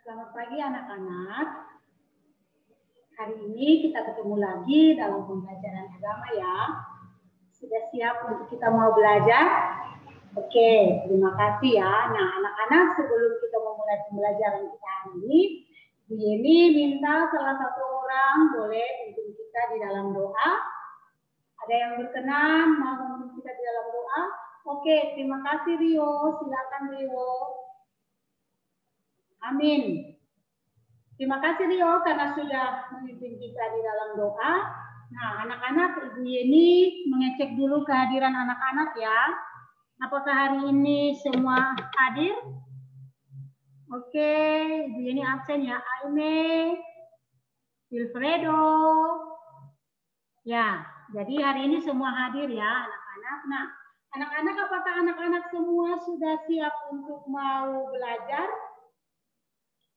Selamat pagi anak-anak. Hari ini kita ketemu lagi dalam pembelajaran agama ya. Sudah siap untuk kita mau belajar? Oke, terima kasih ya. Nah anak-anak, sebelum kita memulai pembelajaran kita hari ini, Bu Yeni minta salah satu orang boleh memimpin kita di dalam doa. Ada yang berkenan mau memimpin kita di dalam doa? Oke, terima kasih Rio. Silakan Rio. Amin. Terima kasih Rio karena sudah memimpin kita di dalam doa. Nah, anak-anak, Ibu Yeni mengecek dulu kehadiran anak-anak ya. Apakah hari ini semua hadir? Oke, Ibu Yeni absen ya. Aime, Wilfredo. Ya, jadi hari ini semua hadir ya anak-anak. Nah, anak-anak, apakah anak-anak semua sudah siap untuk mau belajar?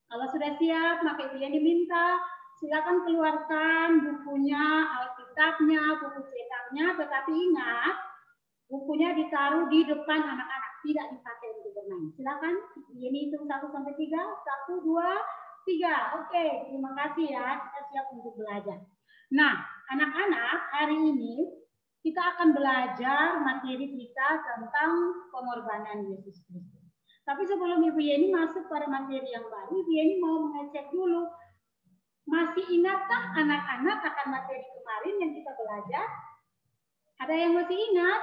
Kalau sudah siap, maka Ibu Yeni minta silakan keluarkan bukunya, Alkitabnya, buku cetaknya, tetapi ingat bukunya ditaruh di depan anak-anak, tidak dipakai untuk bermain. Silakan Ibu Yeni hitung 1 sampai 3, 1, 2, 3. Oke, terima kasih ya, kita siap untuk belajar. Nah, anak-anak, hari ini kita akan belajar materi kita tentang pengorbanan Yesus Kristus. Tapi sebelum Ibu Yeni masuk pada materi yang baru, Ibu Yeni mau mengecek dulu. Masih ingatkah anak-anak akan materi kemarin yang kita belajar? Ada yang masih ingat?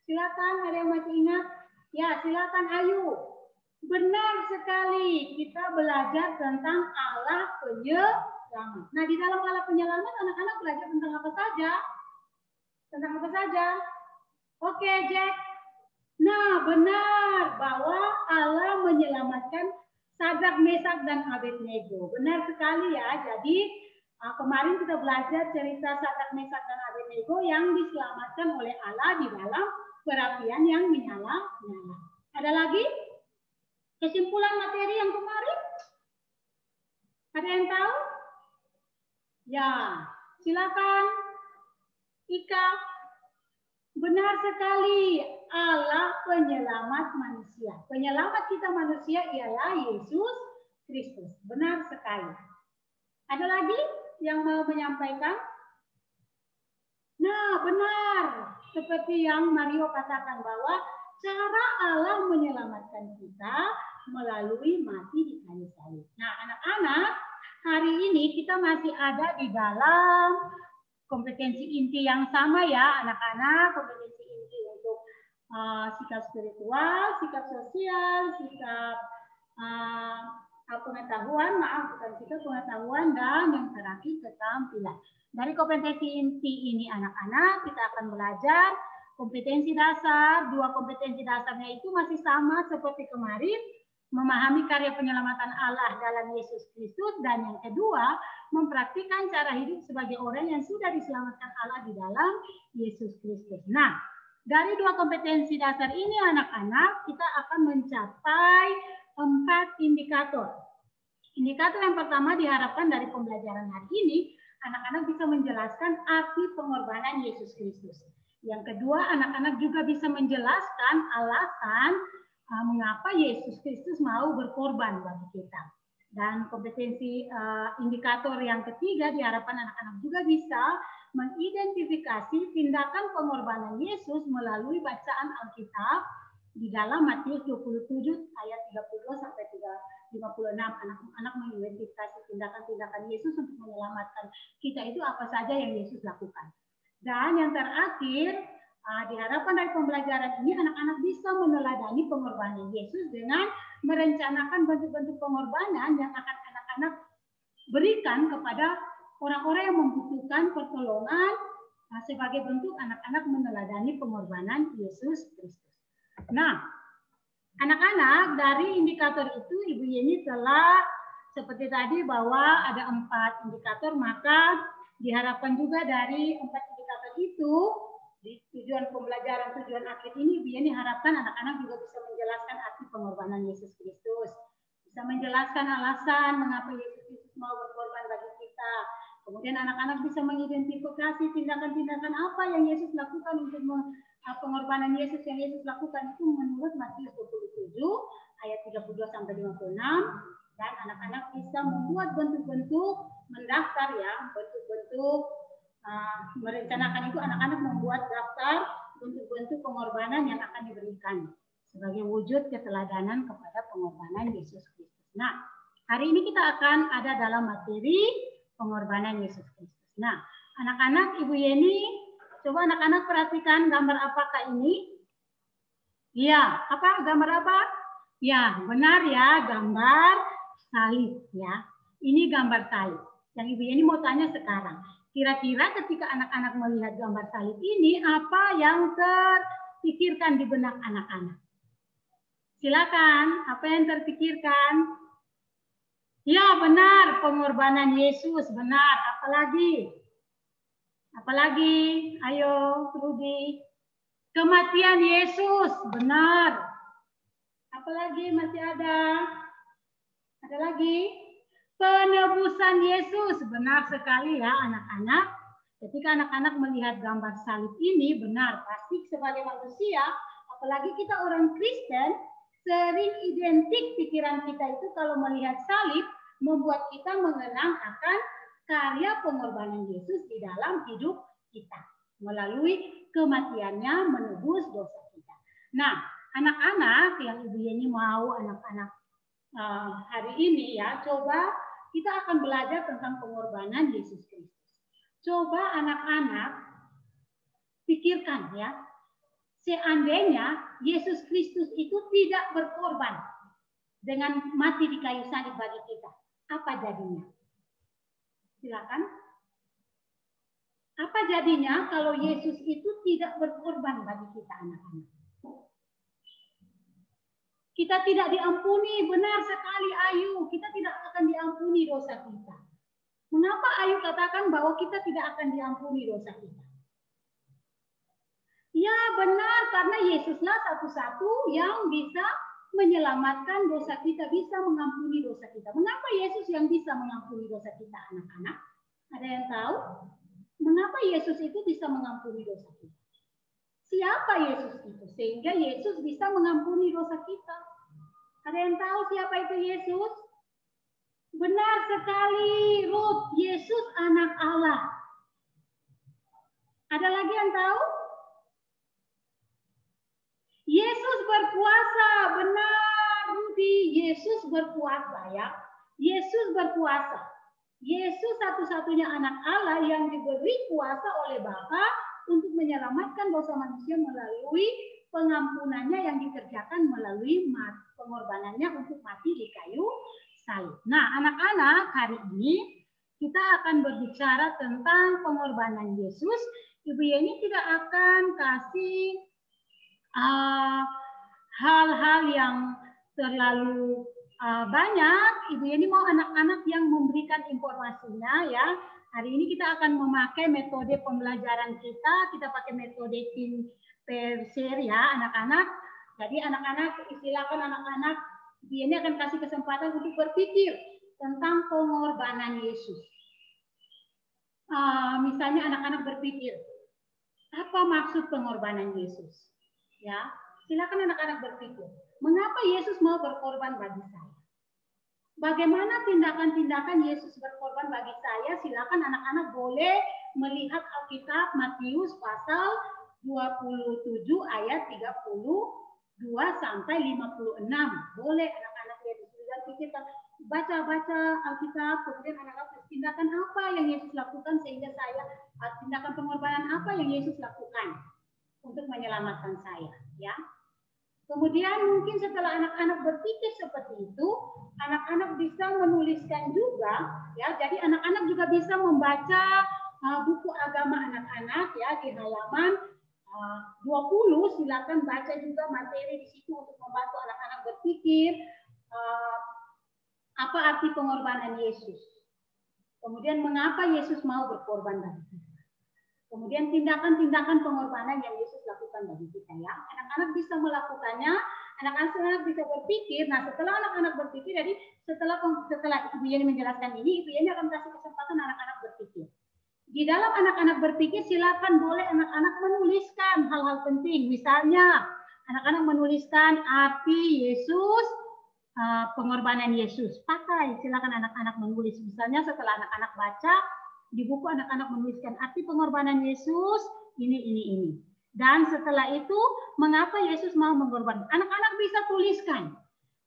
Silakan, ada yang masih ingat? Ya, silakan Ayu. Benar sekali, kita belajar tentang Allah penyelamat. Nah, di dalam Allah penyelamat, anak-anak belajar tentang apa saja? Tentang apa saja? Oke, Jack. Nah, benar bahwa Allah menyelamatkan Sadrak, Mesak, dan Abednego. Benar sekali ya. Jadi kemarin kita belajar cerita Sadrak, Mesak, dan Abednego yang diselamatkan oleh Allah di dalam perapian yang menyala-nyala. Ada lagi kesimpulan materi yang kemarin? Ada yang tahu? Ya, silakan. Ika. Benar sekali, Allah penyelamat manusia. Penyelamat kita manusia ialah Yesus Kristus. Benar sekali. Ada lagi yang mau menyampaikan? Nah, benar. Seperti yang Mario katakan bahwa cara Allah menyelamatkan kita melalui mati di kayu salib. Nah, anak-anak, hari ini kita masih ada di dalam kompetensi inti yang sama ya anak-anak, kompetensi inti untuk sikap spiritual, sikap sosial, sikap pengetahuan, sikap pengetahuan, dan yang terakhir keterampilan. Dari kompetensi inti ini anak-anak kita akan belajar kompetensi dasar. Dua kompetensi dasarnya itu masih sama seperti kemarin, memahami karya penyelamatan Allah dalam Yesus Kristus, dan yang kedua mempraktikkan cara hidup sebagai orang yang sudah diselamatkan Allah di dalam Yesus Kristus. Nah, dari dua kompetensi dasar ini anak-anak kita akan mencapai 4 indikator. Indikator yang pertama diharapkan dari pembelajaran hari ini, anak-anak bisa menjelaskan arti pengorbanan Yesus Kristus. Yang kedua, anak-anak juga bisa menjelaskan alasan mengapa Yesus Kristus mau berkorban bagi kita. Dan kompetensi indikator yang ketiga diharapkan anak-anak juga bisa mengidentifikasi tindakan pengorbanan Yesus melalui bacaan Alkitab di dalam Matius 27 ayat 32 sampai 56. Anak-anak mengidentifikasi tindakan-tindakan Yesus untuk menyelamatkan kita itu apa saja yang Yesus lakukan. Dan yang terakhir, diharapkan dari pembelajaran ini anak-anak bisa meneladani pengorbanan Yesus dengan merencanakan bentuk-bentuk pengorbanan yang akan anak-anak berikan kepada orang-orang yang membutuhkan pertolongan sebagai bentuk anak-anak meneladani pengorbanan Yesus Kristus. Nah, anak-anak, dari indikator itu Ibu Yeni telah seperti tadi bahwa ada 4 indikator, maka diharapkan juga dari 4 indikator itu di tujuan pembelajaran, tujuan akhir ini, Ibu Yeni harapkan anak-anak juga bisa menjelaskan arti pengorbanan Yesus Kristus. Bisa menjelaskan alasan mengapa Yesus Kristus mau berkorban bagi kita. Kemudian anak-anak bisa mengidentifikasi tindakan-tindakan apa yang Yesus lakukan untuk pengorbanan Yesus yang Yesus lakukan itu menurut Matius 27 ayat 32 sampai 56. Dan anak-anak bisa membuat bentuk-bentuk mendaftar ya, bentuk-bentuk merencanakan itu anak-anak membuat daftar bentuk-bentuk pengorbanan yang akan diberikan sebagai wujud keteladanan kepada pengorbanan Yesus Kristus. Nah, hari ini kita akan ada dalam materi pengorbanan Yesus Kristus. Nah, anak-anak, Ibu Yeni, coba anak-anak perhatikan gambar apakah ini? Iya, apa? Gambar apa? Ya, benar ya, gambar salib ya. Ini gambar salib. Yang Ibu Yeni mau tanya sekarang, kira-kira ketika anak-anak melihat gambar salib ini, apa yang terpikirkan di benak anak-anak? Silakan, apa yang terpikirkan? Ya, benar, pengorbanan Yesus, benar. Apalagi? Apalagi? Ayo, Rudi. Kematian Yesus, benar. Apalagi masih ada? Ada lagi? Penebusan Yesus, benar sekali ya anak-anak. Ketika anak-anak melihat gambar salib ini, benar, pasti sebagai manusia, apalagi kita orang Kristen, sering identik pikiran kita itu kalau melihat salib, membuat kita mengenang akan karya pengorbanan Yesus di dalam hidup kita. Melalui kematiannya menebus dosa kita. Nah, anak-anak yang Ibu Yeni mau anak-anak hari ini ya, coba kita akan belajar tentang pengorbanan Yesus Kristus. Coba anak-anak pikirkan ya, seandainya Yesus Kristus itu tidak berkorban dengan mati di kayu salib bagi kita, apa jadinya? Silakan. Apa jadinya kalau Yesus itu tidak berkorban bagi kita anak-anak? Kita tidak diampuni, benar sekali Ayu. Kita tidak akan diampuni dosa kita. Mengapa Ayu katakan bahwa kita tidak akan diampuni dosa kita? Ya benar, karena Yesuslah satu-satu yang bisa menyelamatkan dosa kita, bisa mengampuni dosa kita. Mengapa Yesus yang bisa mengampuni dosa kita anak-anak? Ada yang tahu? Mengapa Yesus itu bisa mengampuni dosa kita? Siapa Yesus itu? Sehingga Yesus bisa mengampuni dosa kita. Ada yang tahu siapa itu Yesus? Benar sekali, Ruth. Yesus anak Allah. Ada lagi yang tahu? Yesus berkuasa. Benar, Rudy. Yesus berkuasa ya. Yesus berkuasa. Yesus satu-satunya anak Allah yang diberi kuasa oleh Bapa untuk menyelamatkan dosa manusia melalui pengampunannya yang dikerjakan melalui pengorbanannya untuk mati di kayu salib. Nah, anak-anak, hari ini kita akan berbicara tentang pengorbanan Yesus. Ibu Yeni tidak akan kasih hal-hal yang terlalu banyak. Ibu Yeni mau anak-anak yang memberikan informasinya ya. Hari ini kita akan memakai metode pembelajaran kita. Kita pakai metode tim per share ya anak-anak. Jadi anak-anak, silakan anak-anak, Ibu Yeni akan kasih kesempatan untuk berpikir tentang pengorbanan Yesus. Misalnya anak-anak berpikir, apa maksud pengorbanan Yesus? Ya, silakan anak-anak berpikir, mengapa Yesus mau berkorban bagi saya? Bagaimana tindakan-tindakan Yesus berkorban bagi saya? Silakan anak-anak boleh melihat Alkitab Matius pasal 27 ayat 32 sampai 56. Boleh anak-anak lihat di situ dan pikirkan, baca-baca Alkitab, kemudian anak-anak tindakan apa yang Yesus lakukan sehingga saya, tindakan pengorbanan apa yang Yesus lakukan untuk menyelamatkan saya, ya. Kemudian mungkin setelah anak-anak berpikir seperti itu, anak-anak bisa menuliskan juga, ya. Jadi anak-anak juga bisa membaca buku agama anak-anak, ya, di halaman 20. Silakan baca juga materi di situ untuk membantu anak-anak berpikir apa arti pengorbanan Yesus. Kemudian mengapa Yesus mau berkorban bagi kita. Kemudian tindakan-tindakan pengorbanan yang Yesus lakukan bagi kita ya. Anak-anak bisa melakukannya, anak-anak bisa berpikir. Nah, setelah anak-anak berpikir, jadi setelah Ibu Yeni menjelaskan ini, Ibu Yeni akan kasih kesempatan anak-anak berpikir. Di dalam anak-anak berpikir, silakan boleh anak-anak menuliskan hal-hal penting. Misalnya, anak-anak menuliskan arti Yesus pengorbanan Yesus. Pakai, silakan anak-anak menulis. Misalnya setelah anak-anak baca di buku, anak-anak menuliskan arti pengorbanan Yesus ini. Dan setelah itu, mengapa Yesus mau mengorbankan? Anak-anak bisa tuliskan.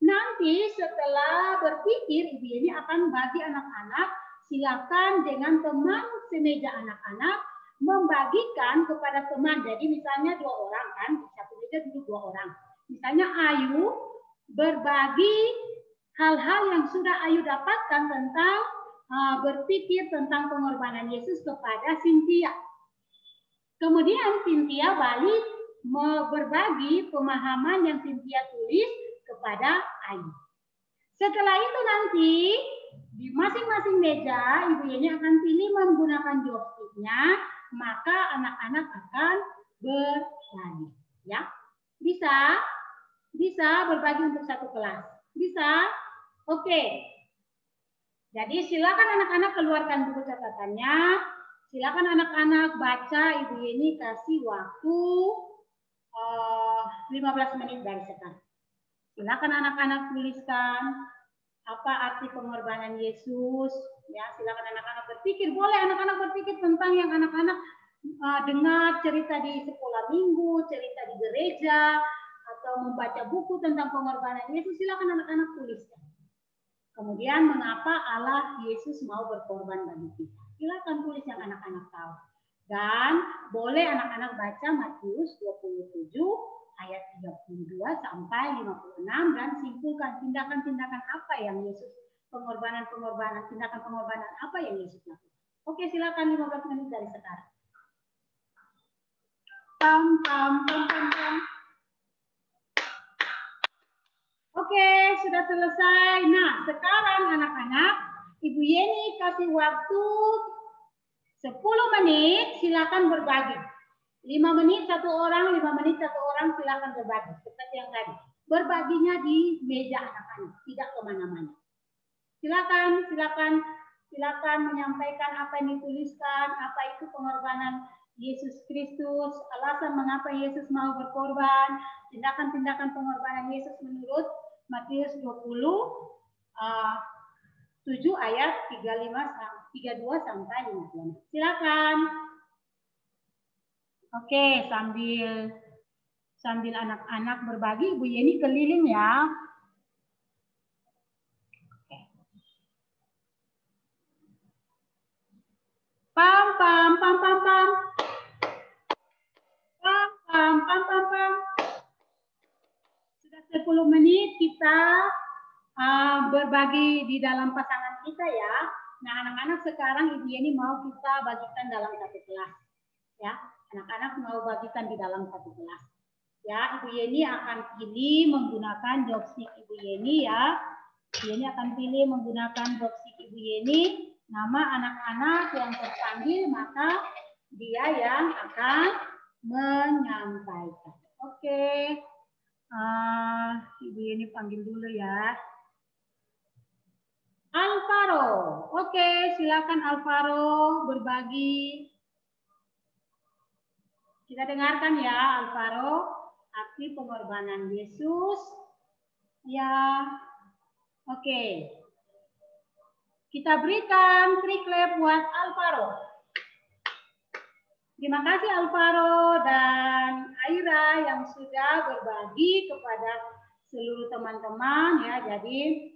Nanti setelah berpikir, Ibu Yeni akan bagi anak-anak, silakan dengan teman semeja anak-anak membagikan kepada teman. Jadi misalnya 2 orang kan, satu meja duduk 2 orang. Misalnya Ayu berbagi hal-hal yang sudah Ayu dapatkan tentang berpikir tentang pengorbanan Yesus kepada Cynthia. Kemudian Cynthia balik berbagi pemahaman yang Cynthia tulis kepada Ayu. Setelah itu nanti di masing-masing meja Ibu Yeni akan pilih menggunakan joystick-nya, maka anak-anak akan berbagi. Ya, bisa berbagi untuk satu kelas. Bisa? Oke. Jadi silakan anak-anak keluarkan buku catatannya. Silakan anak-anak baca, Ibu Yeni kasih waktu 15 menit dari sekarang. Silakan anak-anak tuliskan apa arti pengorbanan Yesus. Ya, silakan anak-anak berpikir. Boleh anak-anak berpikir tentang yang anak-anak dengar cerita di sekolah minggu, cerita di gereja, atau membaca buku tentang pengorbanan Yesus. Silakan anak-anak tuliskan. Kemudian mengapa Allah Yesus mau berkorban bagi kita? Silakan tulis yang anak-anak tahu. Dan boleh anak-anak baca Matius 27 ayat 32 sampai 56 dan simpulkan tindakan-tindakan apa yang Yesus, tindakan pengorbanan apa yang Yesus lakukan. Oke, silakan 15 menit dari sekarang. Oke, sudah selesai. Nah, sekarang anak-anak, Ibu Yeni kasih waktu 10 menit, silakan berbagi. 5 menit satu orang, 5 menit satu orang, silakan berbagi. Seperti yang tadi. Berbaginya di meja anak-anak, tidak kemana-mana. Silakan menyampaikan apa yang dituliskan, apa itu pengorbanan Yesus Kristus, alasan mengapa Yesus mau berkorban, tindakan-tindakan pengorbanan Yesus menurut Matius 7 ayat 32 sampai 56. Silakan. Oke, sambil anak-anak berbagi, Ibu Yeni keliling ya. Oke. Pam. Sudah 10 menit kita berbagi di dalam pasangan kita ya. Nah, anak-anak sekarang Ibu Yeni mau kita bagikan dalam satu kelas. Ya, anak-anak mau bagikan di dalam satu kelas. Ya, Ibu Yeni akan pilih menggunakan joystick Ibu Yeni ya. Ibu Yeni akan pilih menggunakan joystick Ibu Yeni. Nama anak-anak yang terpanggil, maka dia yang akan menyampaikan. Oke. Ibu Yeni panggil dulu ya. Alvaro. Oke, silakan Alvaro berbagi. Kita dengarkan ya, Alvaro, arti pengorbanan Yesus. Ya, oke. Kita berikan trik clap buat Alvaro. Terima kasih Alvaro dan Aira yang sudah berbagi kepada seluruh teman-teman ya. Jadi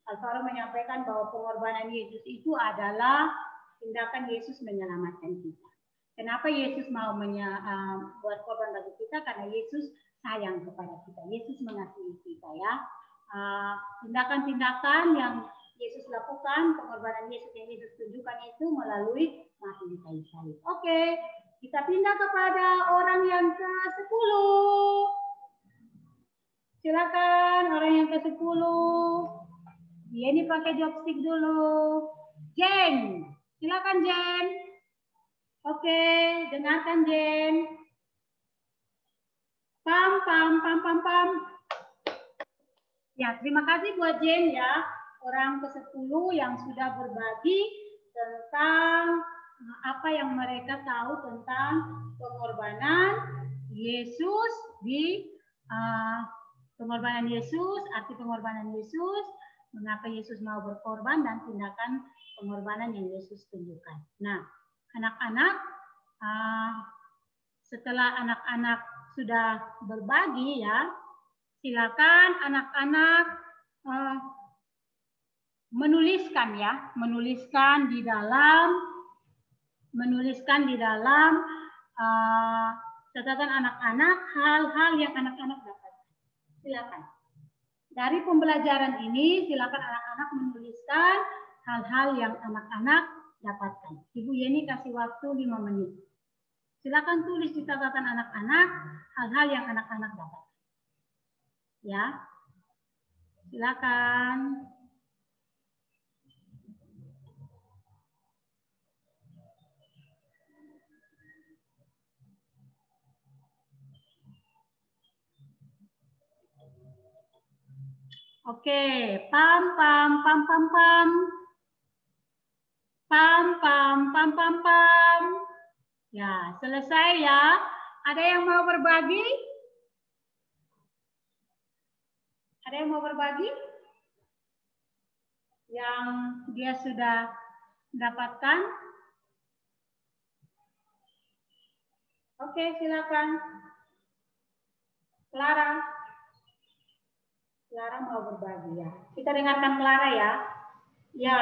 Alvaro menyampaikan bahwa pengorbanan Yesus itu adalah tindakan Yesus menyelamatkan kita. Kenapa Yesus mau buat korban bagi kita? Karena Yesus sayang kepada kita. Yesus mengasihi kita ya. Tindakan-tindakan yang Yesus lakukan, pengorbanan Yesus yang Yesus tunjukkan itu melalui mati di kayu salib. Oke, kita pindah kepada orang yang ke-10. Silakan orang yang ke-10. Dia ini pakai joystick dulu. Jen, silakan Jen. Oke, dengarkan Jen. Pam. Ya, terima kasih buat Jen ya, orang ke-10 yang sudah berbagi tentang apa yang mereka tahu tentang pengorbanan Yesus di Pengorbanan Yesus, arti pengorbanan Yesus, mengapa Yesus mau berkorban, dan tindakan pengorbanan yang Yesus tunjukkan. Nah, anak-anak, setelah anak-anak sudah berbagi ya, silakan anak-anak menuliskan di dalam catatan anak-anak hal-hal yang anak-anak dapat. Silakan. Dari pembelajaran ini silakan anak-anak menuliskan hal-hal yang anak-anak dapatkan. Ibu Yeni kasih waktu 5 menit. Silakan tulis di catatan anak-anak hal-hal yang anak-anak dapat. Ya. Silakan. Oke, pam pam pam pam pam. Pam pam pam pam pam. Ya, selesai ya. Ada yang mau berbagi? Ada yang mau berbagi? Yang dia sudah dapatkan? Oke, silakan. Clara. Clara mau berbagi ya. Kita dengarkan Clara ya. Ya.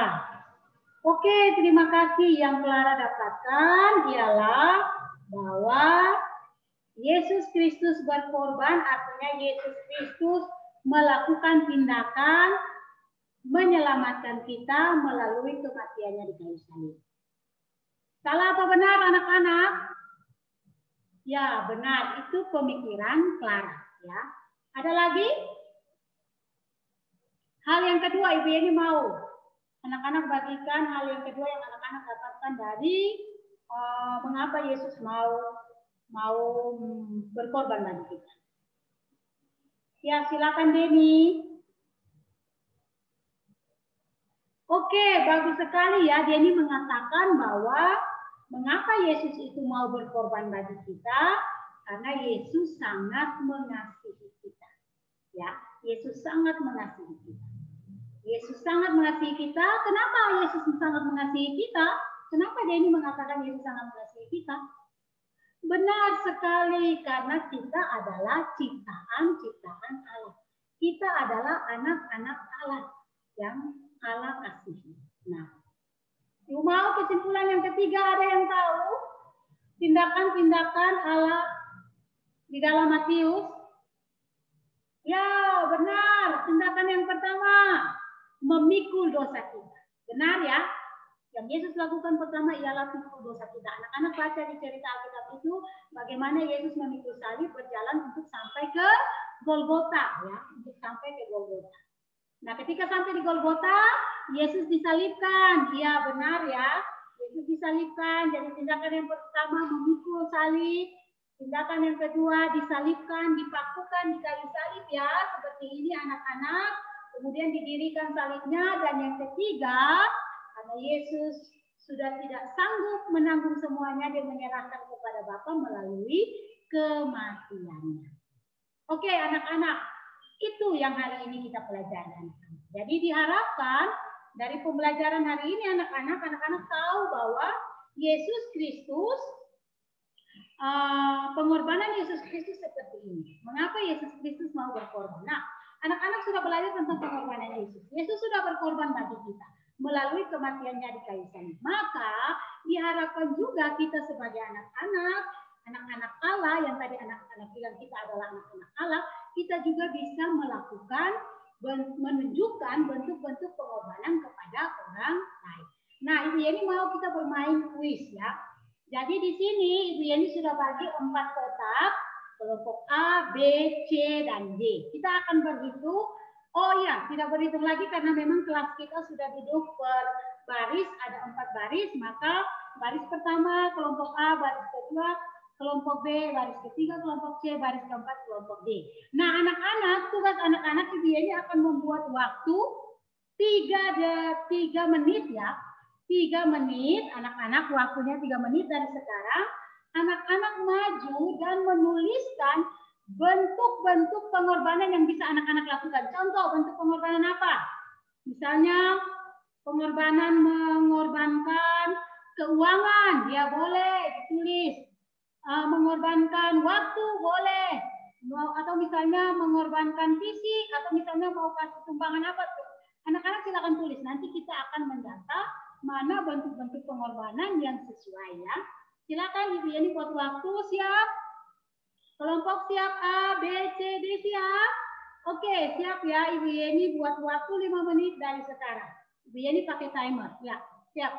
Oke, terima kasih. Yang Clara dapatkan ialah bahwa Yesus Kristus berkorban, artinya Yesus Kristus melakukan tindakan menyelamatkan kita melalui kematiannya di kayu salib. Salah apa benar anak-anak? Ya, benar. Itu pemikiran Clara. Ya. Ada lagi? Hal yang kedua, Ibu Yeni mau anak-anak bagikan hal yang kedua yang anak-anak dapatkan dari mengapa Yesus mau berkorban bagi kita. Ya, silakan Denny. Oke, bagus sekali ya. Denny mengatakan bahwa mengapa Yesus itu mau berkorban bagi kita? Karena Yesus sangat mengasihi kita. Ya, Yesus sangat mengasihi kita. Yesus sangat mengasihi kita. Kenapa Yesus sangat mengasihi kita? Kenapa Denny mengatakan Yesus sangat mengasihi kita? Benar sekali, karena kita adalah ciptaan Allah. Kita adalah anak-anak Allah yang Allah kasihi. Nah, mau kesimpulan yang ketiga, ada yang tahu tindakan-tindakan Allah di dalam Matius? Ya, benar. Tindakan yang pertama, memikul dosa kita. Benar ya? Yang Yesus lakukan pertama ialah memikul dosa kita. Anak-anak baca di cerita Alkitab itu bagaimana Yesus memikul salib berjalan untuk sampai ke Golgota, ya, untuk sampai ke Golgota. Nah, ketika sampai di Golgota, Yesus disalibkan. Iya, benar ya. Yesus disalibkan. Jadi tindakan yang pertama memikul salib. Tindakan yang kedua disalibkan, dipakukan di kayu salib ya, seperti ini anak-anak. Kemudian didirikan salibnya, dan yang ketiga, karena Yesus sudah tidak sanggup menanggung semuanya, dia menyerahkan kepada Bapa melalui kematiannya. Oke anak-anak, itu yang hari ini kita pelajari. Jadi diharapkan dari pembelajaran hari ini anak-anak tahu bahwa Yesus Kristus, pengorbanan Yesus Kristus seperti ini. Mengapa Yesus Kristus mau berkorban? Nah, anak-anak sudah belajar tentang pengorbanan Yesus. Yesus sudah berkorban bagi kita melalui kematiannya di kayu salib. Maka diharapkan juga kita sebagai anak-anak Allah, yang tadi anak-anak bilang kita adalah anak-anak Allah, kita juga bisa melakukan, menunjukkan bentuk-bentuk pengorbanan kepada orang lain. Nah, Ibu Yeni mau kita bermain kuis ya. Jadi di sini Ibu Yeni sudah bagi 4 kotak, kelompok A, B, C, dan D. Kita akan berhitung. Oh ya, tidak berhitung lagi karena memang kelas kita sudah duduk per baris, ada 4 baris, maka baris pertama kelompok A, baris kedua kelompok B, baris ketiga kelompok C, baris keempat kelompok D. Nah, anak-anak, tugas anak-anak Ibu Yeni akan membuat waktu 3 menit ya. 3 menit, anak-anak waktunya 3 menit dari sekarang. Anak-anak maju dan menuliskan bentuk-bentuk pengorbanan yang bisa anak-anak lakukan. Contoh bentuk pengorbanan apa? Misalnya pengorbanan mengorbankan keuangan, ya boleh ditulis. Mengorbankan waktu boleh. Atau misalnya mengorbankan fisik, atau misalnya mau kasih sumbangan apa tuh. Anak-anak silakan tulis. Nanti kita akan mendata mana bentuk-bentuk pengorbanan yang sesuai ya. Silakan Ibu Yani buat waktu, siap? Kelompok siap A, B, C, D siap? Oke, siap ya Ibu Yani buat waktu 5 menit dari sekarang. Ibu Yani pakai timer, ya, siap.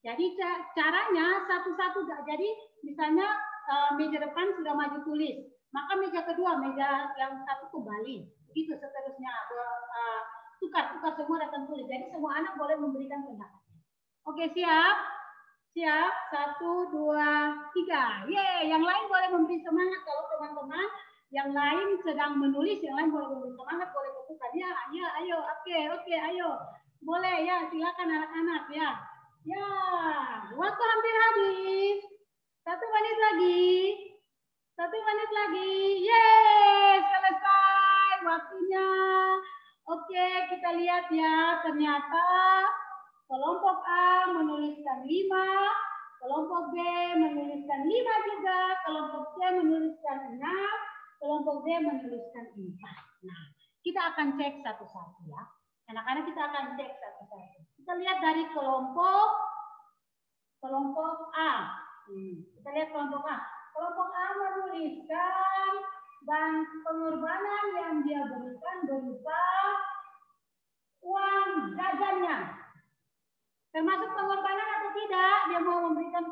Jadi caranya satu-satu, jadi misalnya meja depan sudah maju tulis, maka meja kedua, meja yang satu kembali, begitu seterusnya, tukar semua datang tulis. Jadi semua anak boleh memberikan pendapat. Oke, siap? Siap? 1, 2, 3. Yeay, yang lain boleh memberi semangat kalau teman-teman yang lain sedang menulis, yang lain boleh memberi semangat, boleh bertukar. Ya, ayo, oke, ayo. Boleh ya, silakan anak-anak ya. Ya, waktu hampir habis. 1 menit lagi. 1 menit lagi. Yeay, selesai waktunya. Oke, kita lihat ya. Ternyata kelompok A menuliskan 5, kelompok B menuliskan 5 juga, kelompok C menuliskan 6, kelompok D menuliskan 4. Nah, kita akan cek satu-satu ya. Anak-anak kita akan cek satu-satu. Kita lihat dari kelompok A. Kita lihat kelompok A. Kelompok A menuliskan dan pengorbanan yang dia berikan berupa uang jajannya. Termasuk pengorbanan atau tidak? Dia mau memberikan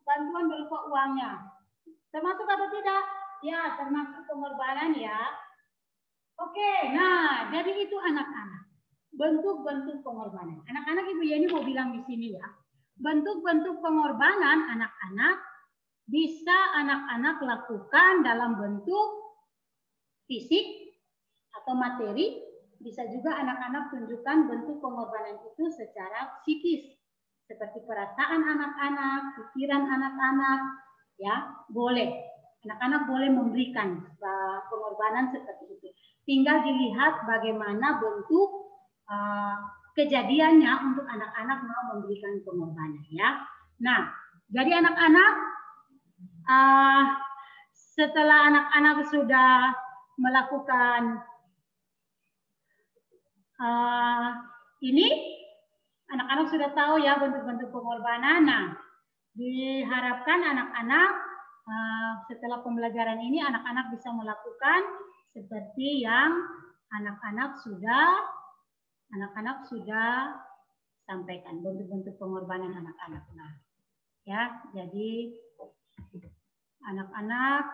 bantuan berupa uangnya. Termasuk atau tidak? Ya, termasuk pengorbanan ya. Oke, nah jadi itu anak-anak. Bentuk-bentuk pengorbanan. Anak-anak Ibu Yani mau bilang di sini ya. Bentuk-bentuk pengorbanan anak-anak bisa anak-anak lakukan dalam bentuk fisik atau materi. Bisa juga anak-anak tunjukkan bentuk pengorbanan itu secara psikis. Seperti perasaan anak-anak, pikiran anak-anak. Ya, boleh. Anak-anak boleh memberikan pengorbanan seperti itu. Tinggal dilihat bagaimana bentuk kejadiannya untuk anak-anak mau memberikan pengorbanan ya. Nah, jadi anak-anak setelah anak-anak sudah melakukan ini, anak-anak sudah tahu ya bentuk-bentuk pengorbanan. Nah, diharapkan anak-anak setelah pembelajaran ini anak-anak bisa melakukan seperti yang anak-anak sudah sampaikan bentuk-bentuk pengorbanan anak-anak. Nah, ya, jadi anak-anak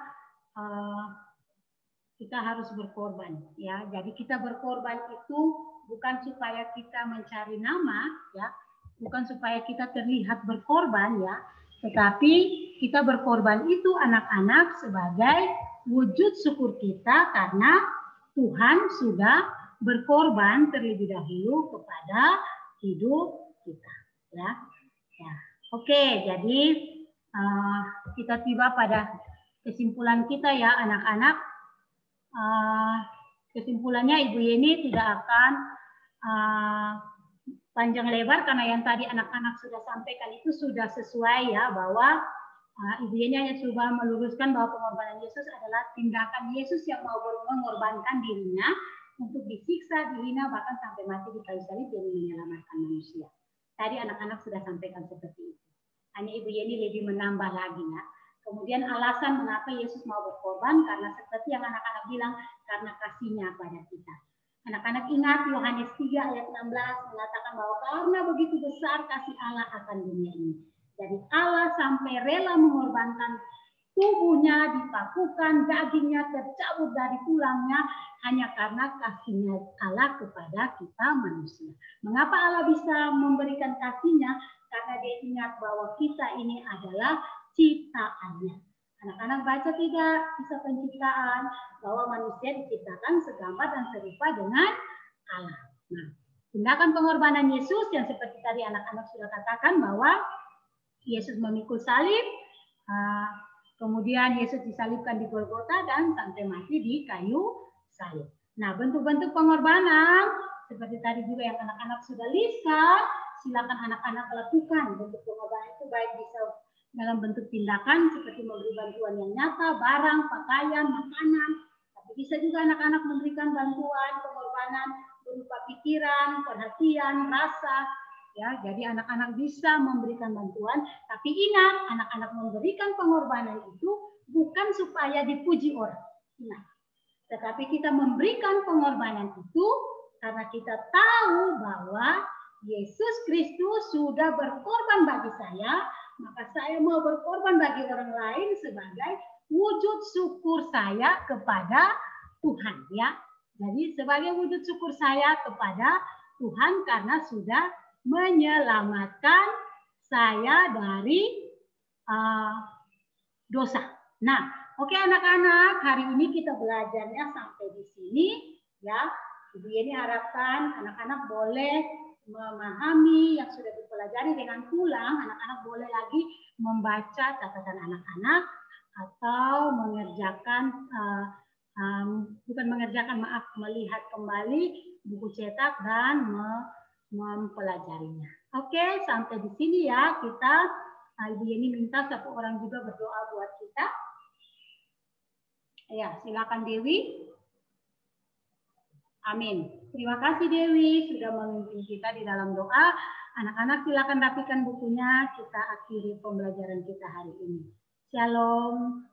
kita harus berkorban, ya. Jadi kita berkorban itu bukan supaya kita mencari nama, ya, bukan supaya kita terlihat berkorban, ya, tetapi kita berkorban itu anak-anak sebagai wujud syukur kita karena Tuhan sudah berkorban terlebih dahulu kepada hidup kita, ya. Ya. Oke, jadi kita tiba pada kesimpulan kita ya anak-anak. Kesimpulannya Ibu Yeni tidak akan panjang lebar karena yang tadi anak-anak sudah sampaikan itu sudah sesuai ya, bahwa Ibu Yeni hanya coba meluruskan bahwa pengorbanan Yesus adalah tindakan Yesus yang mau mengorbankan dirinya untuk disiksa, dihina, bahkan sampai mati di kayu salib demi menyelamatkan manusia. Tadi anak-anak sudah sampaikan seperti itu. Hanya Ibu Yeni lebih menambah lagi ya. Kemudian alasan mengapa Yesus mau berkorban, karena seperti yang anak-anak bilang, karena kasihnya pada kita. Anak-anak ingat Yohanes 3 ayat 16 mengatakan bahwa karena begitu besar kasih Allah akan dunia ini. Jadi Allah sampai rela mengorbankan tubuhnya, dipakukan, dagingnya tercabut dari tulangnya, hanya karena kasihnya Allah kepada kita manusia. Mengapa Allah bisa memberikan kasihnya? Karena dia ingat bahwa kita ini adalah ciptaannya. Anak-anak baca tidak kisah penciptaan, bahwa manusia diciptakan segambar dan serupa dengan Allah. Nah, tindakan pengorbanan Yesus yang seperti tadi anak-anak sudah katakan bahwa Yesus memikul salib, Kemudian Yesus disalibkan di Golgota dan sampai mati di kayu salib. Nah, bentuk-bentuk pengorbanan seperti tadi juga yang anak-anak sudah lihat, silakan anak-anak lakukan bentuk pengorbanan itu, baik bisa dalam bentuk tindakan seperti memberi bantuan yang nyata, barang, pakaian, makanan. Tapi bisa juga anak-anak memberikan bantuan pengorbanan berupa pikiran, perhatian, rasa. Ya, jadi anak-anak bisa memberikan bantuan, tapi ingat, anak-anak memberikan pengorbanan itu bukan supaya dipuji orang. Nah, tetapi kita memberikan pengorbanan itu karena kita tahu bahwa Yesus Kristus sudah berkorban bagi saya, maka saya mau berkorban bagi orang lain sebagai wujud syukur saya kepada Tuhan, ya. Jadi sebagai wujud syukur saya kepada Tuhan karena sudah menyelamatkan saya dari dosa. Nah, oke anak-anak, hari ini kita belajarnya sampai di sini, ya. Ibu Yeni harapkan anak-anak boleh memahami yang sudah dipelajari dengan ulang. Anak-anak boleh lagi membaca catatan anak-anak atau mengerjakan melihat kembali buku cetak dan mempelajarinya. Oke, sampai di sini ya kita. Ibu Yeni minta satu orang juga berdoa buat kita. Ya, silakan Dewi. Amin. Terima kasih Dewi sudah memimpin kita di dalam doa. Anak-anak silakan rapikan bukunya. Kita akhiri pembelajaran kita hari ini. Shalom.